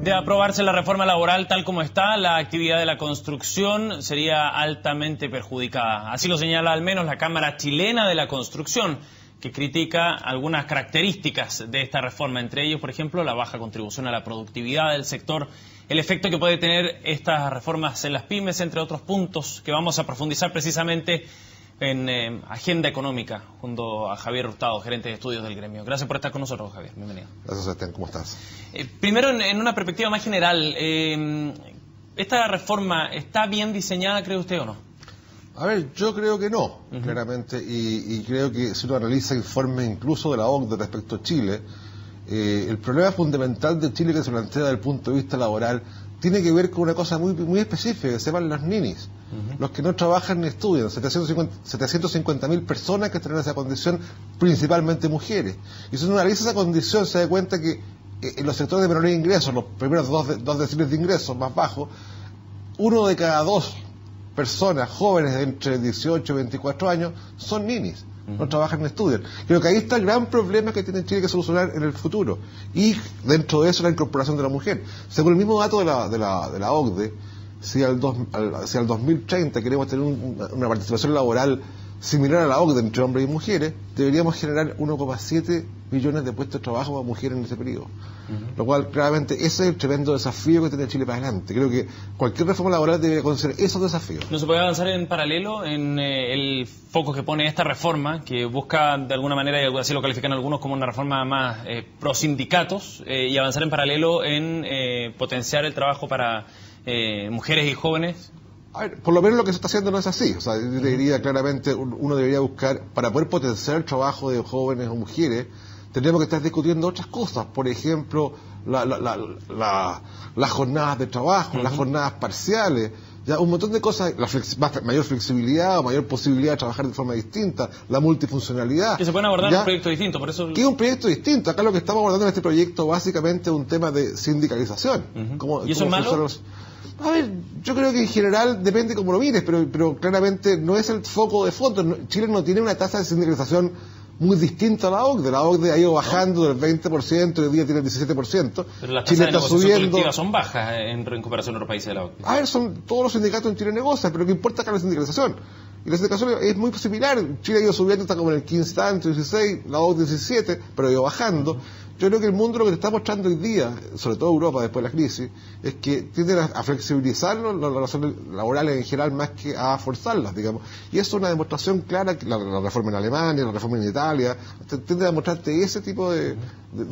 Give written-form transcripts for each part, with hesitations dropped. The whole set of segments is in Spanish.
De aprobarse la reforma laboral tal como está, la actividad de la construcción sería altamente perjudicada. Así lo señala al menos la Cámara Chilena de la Construcción, que critica algunas características de esta reforma, entre ellos, por ejemplo, la baja contribución a la productividad del sector, el efecto que puede tener estas reformas en las pymes, entre otros puntos que vamos a profundizar precisamente en Agenda Económica, junto a Javier Hurtado, gerente de estudios del gremio. Gracias por estar con nosotros, Javier. Bienvenido. Gracias, Sebastián. ¿Cómo estás? Primero, en una perspectiva más general, ¿esta reforma está bien diseñada, cree usted, o no? A ver, yo creo que no, claramente, y creo que si uno analiza informes incluso de la OCDE respecto a Chile, el problema fundamental de Chile que se plantea desde el punto de vista laboral tiene que ver con una cosa muy específica, que se llaman los ninis, los que no trabajan ni estudian, 750.000 personas que están en esa condición, principalmente mujeres. Y si uno analiza esa condición se da cuenta que en los sectores de menores ingresos, los primeros dos deciles de ingresos más bajos, 1 de cada 2 personas jóvenes de entre 18 y 24 años son ninis, no trabajan ni estudian. Creo que ahí está el gran problema que tiene Chile que solucionar en el futuro. Y dentro de eso la incorporación de la mujer. Según el mismo dato de la OCDE, si al 2030 queremos tener una participación laboral similar a la OCDE entre hombres y mujeres, deberíamos generar 1,7 millones de puestos de trabajo para mujeres en ese periodo. Lo cual, claramente, ese es el tremendo desafío que tiene Chile para adelante. Creo que cualquier reforma laboral debería considerar esos desafíos. ¿No se puede avanzar en paralelo en el foco que pone esta reforma, que busca de alguna manera, y así lo califican algunos, como una reforma más pro sindicatos, y avanzar en paralelo en potenciar el trabajo para mujeres y jóvenes? A ver, por lo menos lo que se está haciendo no es así. O sea, yo diría claramente, uno debería buscar, para poder potenciar el trabajo de jóvenes o mujeres, tendríamos que estar discutiendo otras cosas. Por ejemplo, las jornadas de trabajo, las jornadas parciales, ya un montón de cosas, mayor flexibilidad o mayor posibilidad de trabajar de forma distinta, la multifuncionalidad. Que se pueden abordar en un proyecto distinto, por eso... Que es un proyecto distinto. Acá lo que estamos abordando en este proyecto básicamente es un tema de sindicalización. ¿Y eso es malo? A ver, yo creo que en general depende cómo lo mires, pero claramente no es el foco de fondo. Chile no tiene una tasa de sindicalización muy distinta a la OCDE. La OCDE ha ido bajando del 20%, hoy día tiene el 17%. Pero las Chile tasas de está negociación subiendo. colectiva son bajas en comparación a otros países de la OCDE. A ver, todos los sindicatos en Chile negocian, pero lo que importa acá es la sindicalización. Y la sindicalización es muy similar. Chile ha ido subiendo, está como en el 15 tanto, 16, la OCDE 17, pero ha ido bajando. Yo creo que el mundo lo que te está mostrando hoy día, sobre todo Europa después de la crisis, es que tienden a flexibilizar las relaciones laborales en general más que a forzarlas, digamos. Y eso es una demostración clara, que la reforma en Alemania, la reforma en Italia, tiende a mostrarte ese tipo de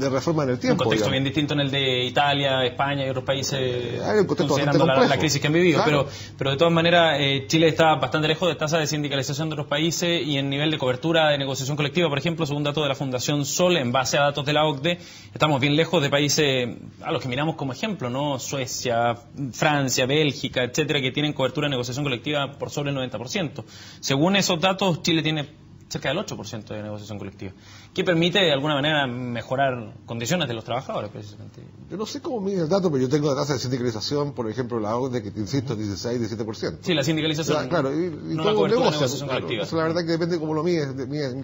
reforma en el tiempo. Un contexto digamos. bien distinto en el de Italia, España y otros países, considerando la crisis que han vivido. Claro. Pero de todas maneras, Chile está bastante lejos de tasa de sindicalización de otros países y en nivel de cobertura de negociación colectiva, por ejemplo, según datos de la Fundación Sol, en base a datos de la OCDE, estamos bien lejos de países a los que miramos como ejemplo, ¿no? Suecia, Francia, Bélgica, etcétera, que tienen cobertura de negociación colectiva por sobre el 90%. Según esos datos, Chile tiene cerca del 8% de negociación colectiva, que permite de alguna manera mejorar condiciones de los trabajadores, precisamente. Yo no sé cómo mide el dato, pero yo tengo la tasa de sindicalización, por ejemplo, la OCDE, que te insisto, es 16, 17%. Sí, la sindicalización. Claro, y no todo la cobertura de negocio, negociación colectiva. Eso la verdad que depende de cómo lo mides,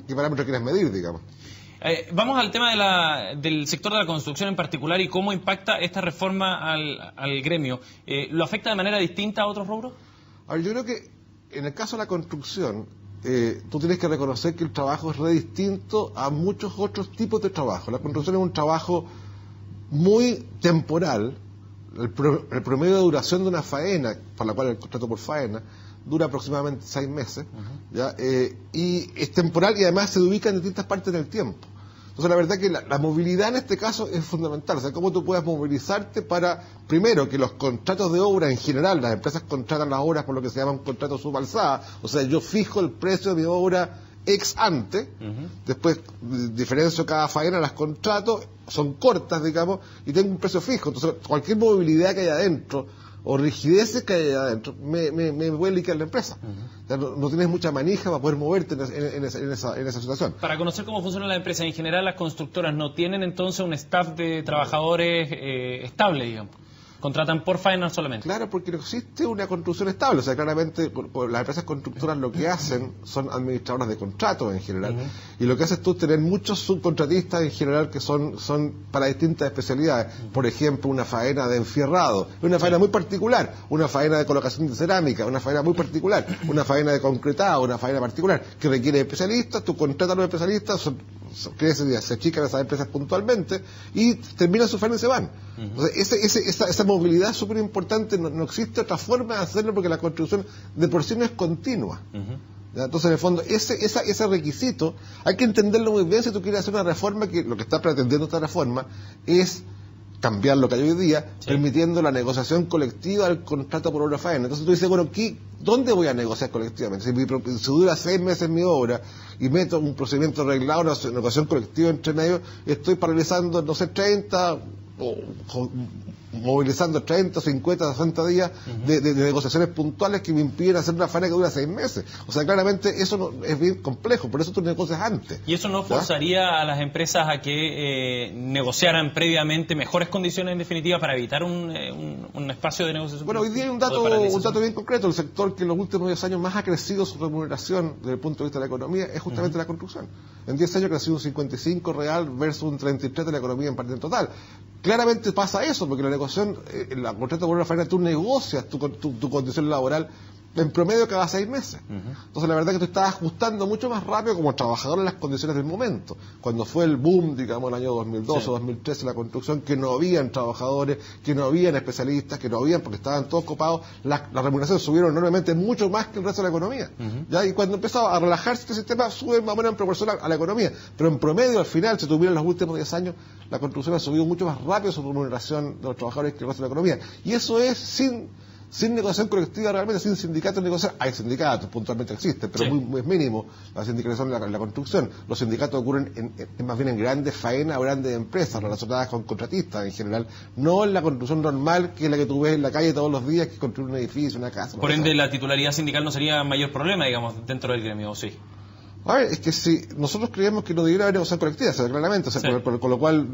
qué parámetro quieras medir, digamos. Vamos al tema del sector de la construcción en particular y cómo impacta esta reforma al gremio. ¿Lo afecta de manera distinta a otros rubros? A ver, yo creo que en el caso de la construcción, tú tienes que reconocer que el trabajo es re distinto a muchos otros tipos de trabajo. La construcción es un trabajo muy temporal. El promedio de duración de una faena, por la cual el contrato por faena, dura aproximadamente 6 meses, ¿ya? Y es temporal y además se ubica en distintas partes del tiempo. Entonces la verdad que la movilidad en este caso es fundamental, o sea, cómo tú puedes movilizarte para, primero, que los contratos de obra en general, las empresas contratan las obras por lo que se llama un contrato subalzada, o sea, yo fijo el precio de mi obra ex ante, después diferencio cada faena, las contrato, son cortas, digamos, y tengo un precio fijo, entonces cualquier movilidad que haya adentro, o rigideces que hay adentro, me puede liquidar la empresa. O sea, no tienes mucha manija para poder moverte en esa situación. Para conocer cómo funciona la empresa, en general las constructoras no tienen entonces un staff de trabajadores estable, digamos. Contratan por faena solamente. Claro, porque no existe una construcción estable. O sea, claramente las empresas constructoras lo que hacen son administradoras de contratos en general. Y lo que haces tú es tener muchos subcontratistas en general que son para distintas especialidades. Por ejemplo, una faena de enfierrado. Es una faena muy particular. Una faena de colocación de cerámica. Una faena muy particular. Una faena de concretado. Una faena particular que requiere especialistas. Tú contratas a los especialistas, crecen, se achican esas empresas puntualmente y terminan su faena y se van. Entonces, esa movilidad es súper importante. No existe otra forma de hacerlo porque la construcción de por sí no es continua. Entonces, en el fondo, ese requisito hay que entenderlo muy bien si tú quieres hacer una reforma, que lo que está pretendiendo esta reforma es cambiar lo que hay hoy día, permitiendo la negociación colectiva del contrato por obra faena. Entonces tú dices, bueno, ¿dónde voy a negociar colectivamente? Si dura 6 meses mi obra y meto un procedimiento arreglado, una negociación colectiva entre medio, estoy paralizando, no sé, 30 o movilizando 30, 50, 60 días de negociaciones puntuales que me impiden hacer una faena que dura 6 meses. O sea, claramente eso es bien complejo, por eso tú negocias antes. ¿Y eso no forzaría a las empresas a que negociaran previamente mejores condiciones en definitiva para evitar un espacio de negociación? Bueno, hoy día hay un dato bien concreto. El sector que en los últimos 10 años más ha crecido su remuneración desde el punto de vista de la economía es justamente la construcción. En 10 años ha crecido un 55 real versus un 33 de la economía en parte en total. Claramente pasa eso, porque la negociación, en la contrato por obra faena, tú negocias tu condición laboral en promedio cada 6 meses. Entonces la verdad es que tú estás ajustando mucho más rápido como trabajador en las condiciones del momento. Cuando fue el boom, digamos, el año 2012 o 2013, la construcción, que no habían trabajadores, que no habían especialistas, que no habían, porque estaban todos copados, las remuneraciones subieron enormemente, mucho más que el resto de la economía. ¿Ya? Y cuando empezaba a relajarse este sistema, sube más o menos en proporción a la economía. Pero en promedio, al final, si tuvieran los últimos 10 años, la construcción ha subido mucho más rápido su remuneración de los trabajadores que el resto de la economía. Y eso es sin negociación colectiva realmente, sin sindicatos negociar. Hay sindicatos, puntualmente existen, pero muy mínimo la sindicalización en la construcción. Los sindicatos ocurren más bien en grandes faenas o grandes empresas relacionadas con contratistas en general, no en la construcción normal, que es la que tú ves en la calle todos los días, que es construir un edificio, una casa. Por ende, la titularidad sindical no sería mayor problema, digamos, dentro del gremio, ¿o sí? A ver, es que si nosotros creemos que no debería haber negociación colectiva, o sea, claramente, o sea, con lo cual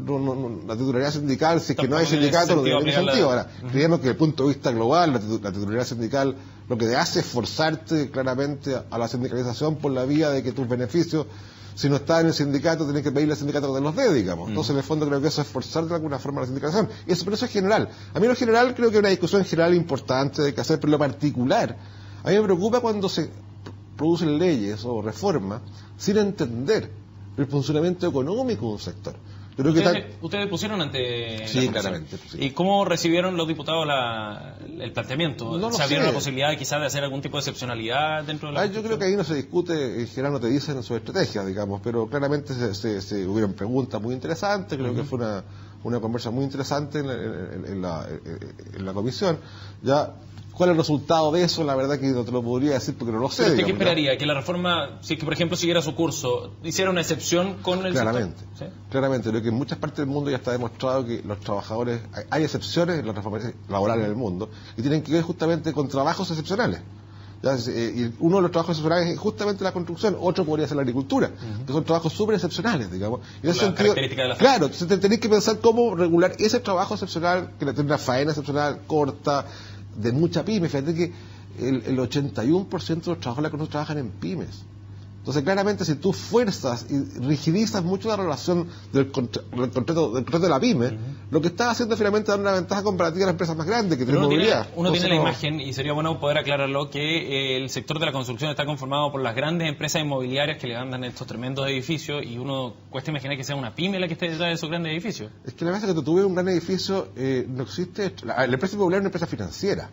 la titularidad sindical, si es que no hay sindicato, no tiene ningún sentido. Ahora, creemos que desde el punto de vista global, la titularidad sindical lo que hace es forzarte claramente a la sindicalización por la vía de que tus beneficios, si no estás en el sindicato, tenés que pedirle al sindicato que te los dé, digamos. Entonces, en el fondo, creo que eso es forzarte de alguna forma a la sindicalización. Pero eso es general. A mí, en lo general, creo que hay una discusión general importante de que hacer, pero lo particular, a mí me preocupa cuando se producen leyes o reformas sin entender el funcionamiento económico de un sector. Yo creo ustedes pusieron ante sí, claramente. Sí. ¿Y cómo recibieron los diputados el planteamiento? No ¿Se abrió la posibilidad quizás de hacer algún tipo de excepcionalidad dentro de la yo creo que ahí no se discute, en general no te dicen su estrategia, digamos, pero claramente se hubieron preguntas muy interesantes, creo que fue una conversa muy interesante en la comisión. Ya, ¿cuál es el resultado de eso? La verdad que no te lo podría decir porque no lo sé. ¿Usted qué esperaría? ¿Que la reforma, si que por ejemplo siguiera su curso, hiciera una excepción con el Claramente, sector? ¿Sí? Claramente. Lo que en muchas partes del mundo ya está demostrado que los trabajadores, hay excepciones en las reformas laborales en el mundo, y tienen que ver justamente con trabajos excepcionales. Y uno de los trabajos excepcionales es justamente la construcción, otro podría ser la agricultura, que son trabajos súper excepcionales, digamos. Y en ese sentido, claro, entonces tenéis que pensar cómo regular ese trabajo excepcional, que tiene una faena excepcional corta, de mucha pyme. Fíjate que el 81% de los trabajadores de la construcción trabajan en pymes. Entonces, claramente, si tú fuerzas y rigidizas mucho la relación del contrato de la pyme, lo que estás haciendo finalmente es dar una ventaja comparativa a las empresas más grandes que tienen movilidad. Uno tiene la imagen, y sería bueno poder aclararlo, que el sector de la construcción está conformado por las grandes empresas inmobiliarias que levantan estos tremendos edificios, y uno cuesta imaginar que sea una pyme la que esté detrás de esos grandes edificios. Es que la verdad es que tú ves un gran edificio, no existe. La empresa inmobiliaria es una empresa financiera.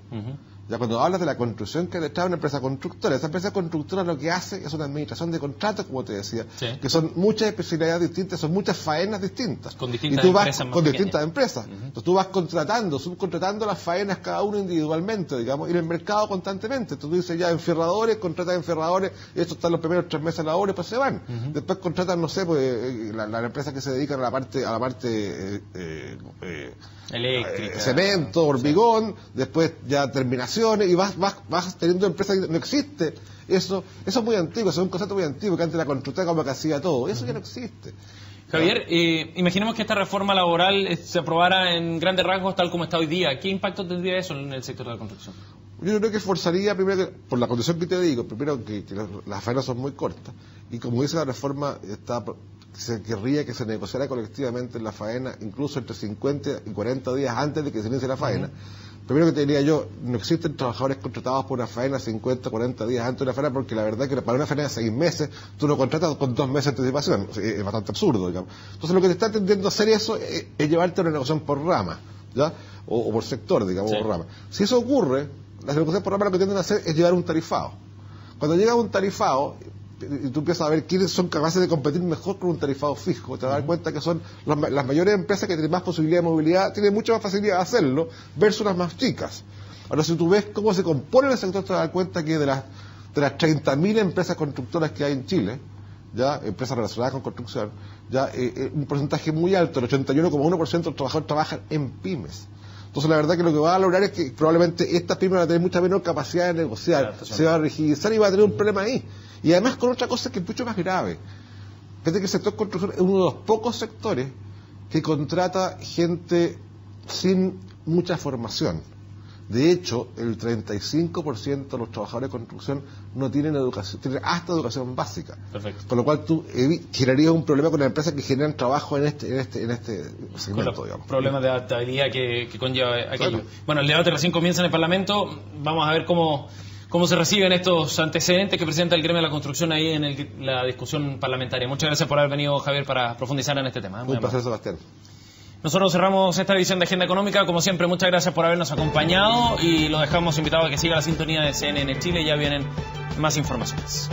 Ya cuando hablas de la construcción que hay detrás de una empresa constructora, esa empresa constructora lo que hace es una administración de contratos, como te decía, que son muchas especialidades distintas, son muchas faenas distintas. Con distintas empresas. Con distintas empresas. Entonces tú vas subcontratando las faenas cada uno individualmente, digamos, y en el mercado constantemente. Entonces tú dices ya enfierradores, contratas enfierradores, y estos están los primeros 3 meses de la obra y pues se van. Después contratan, no sé, pues las empresas que se dedican a la parte eléctrica, cemento, hormigón, después ya terminaciones, y vas teniendo empresas. No existe Eso es muy antiguo, eso es un concepto muy antiguo, que antes la constructora como que hacía todo. Eso ya no existe. Javier, imaginemos que esta reforma laboral se aprobara en grandes rasgos tal como está hoy día. ¿Qué impacto tendría eso en el sector de la construcción? Yo creo que forzaría, primero, por la condición que te digo, primero que las faenas son muy cortas, y como dice la reforma, se querría que se negociara colectivamente la faena, incluso entre 50 y 40 días antes de que se inicie la faena. Primero que te diría yo, no existen trabajadores contratados por una faena 50, 40 días antes de una faena, porque la verdad es que para una faena de 6 meses, tú lo contratas con 2 meses de anticipación. Es bastante absurdo, digamos. Entonces lo que te está tendiendo a hacer eso es llevarte a una negociación por rama, ¿ya? O por sector, digamos, sí, por rama. Si eso ocurre, las negociaciones por rama lo que tienden a hacer es llevar un tarifado. Cuando llega un tarifado, y tú empiezas a ver quiénes son capaces de competir mejor con un tarifado fijo, te vas a dar cuenta que son las mayores empresas que tienen más posibilidad de movilidad, tienen mucha más facilidad de hacerlo, versus las más chicas. Ahora, si tú ves cómo se compone el sector, te vas a dar cuenta que de las 30.000 empresas constructoras que hay en Chile, ya empresas relacionadas con construcción, ya un porcentaje muy alto, el 81,1% de los trabajadores trabajan en pymes. Entonces la verdad que lo que va a lograr es que probablemente estas pymes van a tener mucha menor capacidad de negociar, se va a rigidizar y va a tener un problema ahí. Y además con otra cosa que es mucho más grave. Fíjate que el sector construcción es uno de los pocos sectores que contrata gente sin mucha formación. De hecho, el 35% de los trabajadores de construcción no tienen educación, tienen hasta educación básica. Perfecto. Con lo cual tú generarías un problema con las empresas que generan trabajo en este segmento, digamos. Problemas de adaptabilidad que conlleva aquello. Claro. Bueno, el debate recién comienza en el Parlamento. Vamos a ver cómo se reciben estos antecedentes que presenta el gremio de la construcción ahí en la discusión parlamentaria. Muchas gracias por haber venido, Javier, para profundizar en este tema. Un placer, Sebastián. Nosotros cerramos esta edición de Agenda Económica. Como siempre, muchas gracias por habernos acompañado y los dejamos invitados a que siga la sintonía de CNN Chile. Ya vienen más informaciones.